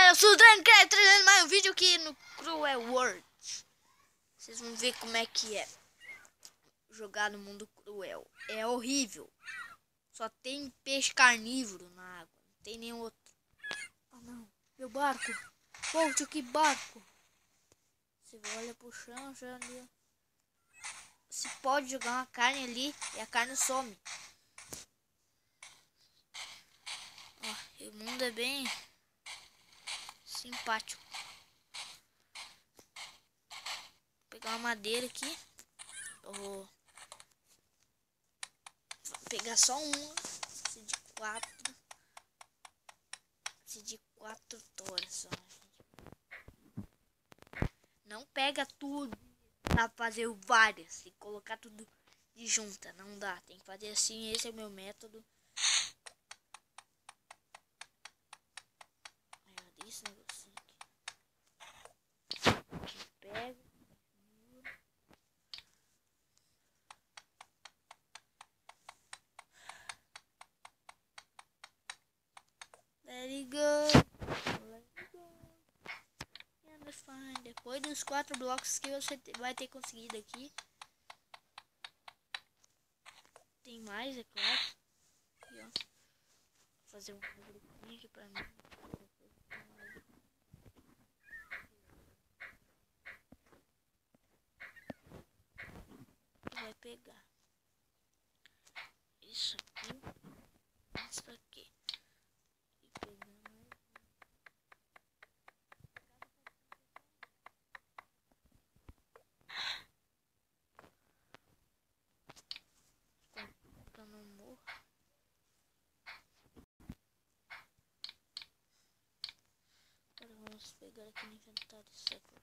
galera, eu sou o Drancraft trazendo mais um vídeo aqui no Cruel World. Vocês vão ver como é que é jogar no mundo cruel. É horrível. Só tem peixe carnívoro na água, não tem nenhum outro. Ah não, meu barco. Volte aqui, barco. Você olha pro chão, já ali. Você pode jogar uma carne ali e a carne some. Ó, o mundo é bem simpático. Vou pegar uma madeira aqui. Vou pegar só uma. Esse de 4. Esse de 4 toras só. Não pega tudo. Dá pra fazer várias. Tem que colocar tudo de junta. Não dá. Tem que fazer assim. Esse é o meu método. Aí olha esse negocinho aqui. Pega. Let it go. Let it go. And fine. Depois dos 4 blocos que você vai ter conseguido aqui. Tem mais, é claro. Aqui, ó. Vou fazer um grupinho aqui pra mim. Vai pegar isso aqui. Isso aqui. E pegar mais. Pra não morrer. Agora vamos pegar aqui no inventário isso aqui.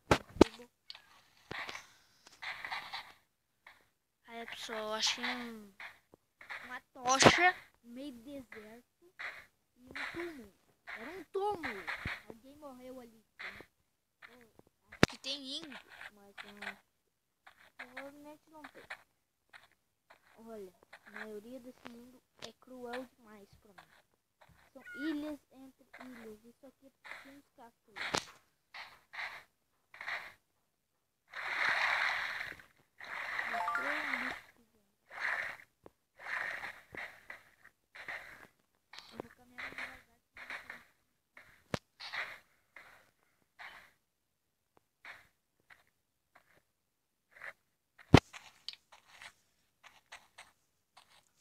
Aí pessoal, eu achei uma tocha no meio do deserto e um túmulo. Era um túmulo. Alguém morreu ali. Acho que tem índio, mas provavelmente não tem. Olha, a maioria desse mundo é cruel demais pra mim. São ilhas entre ilhas. Isso aqui é pequenos castros.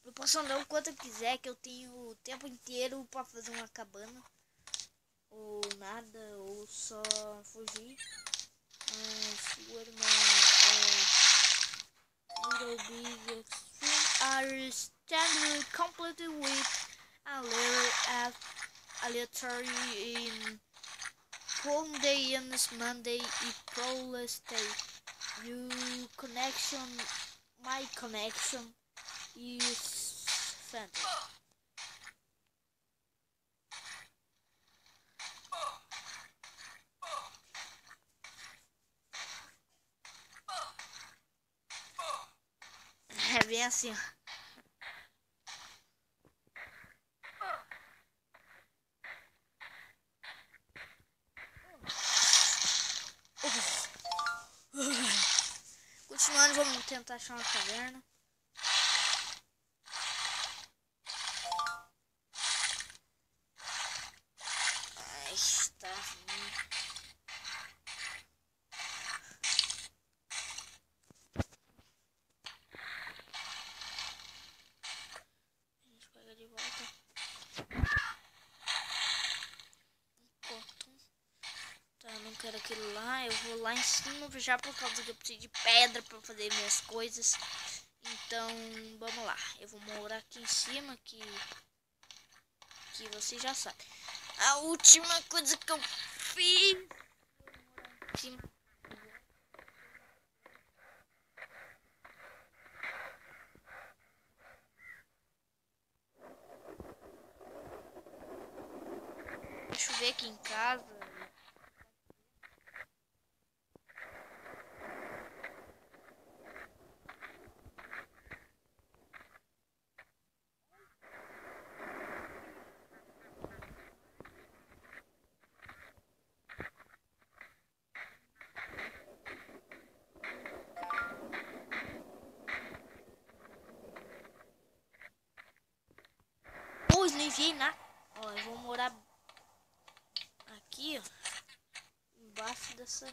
Eu posso andar o quanto eu quiser, que eu tenho o tempo inteiro pra fazer uma cabana. Ou nada, ou só fugir. Little big extreme are standard completely with a little aleatory in Monday and Monday e Pro State. You connection, my connection is phantom. É bem assim, ó. Continuando, vamos tentar achar uma caverna. Ai, está ruim. A gente pega de volta. Tá, eu não quero aquilo lá. Eu vou lá em cima já por causa que eu preciso de pedra para fazer minhas coisas. Então, vamos lá. Eu vou morar aqui em cima que você já sabe. A última coisa que eu fiz. Deixa eu ver aqui em casa. enviei nada. Ó, eu vou morar aqui, ó. Embaixo dessa...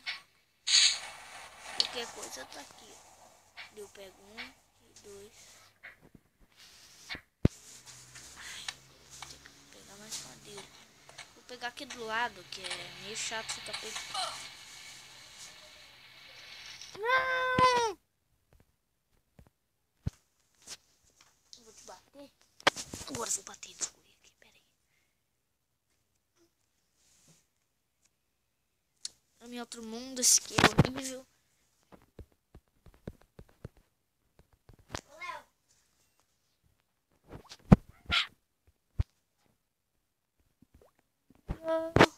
Qualquer coisa tá aqui. Eu pego 1 e 2. Tem que pegar mais madeira. Vou pegar aqui do lado, que é meio chato ficar pegando. Não! Vou te bater. Agora vou bater nesse guri aqui, peraí. É meu outro mundo, esse aqui é horrível. Léo.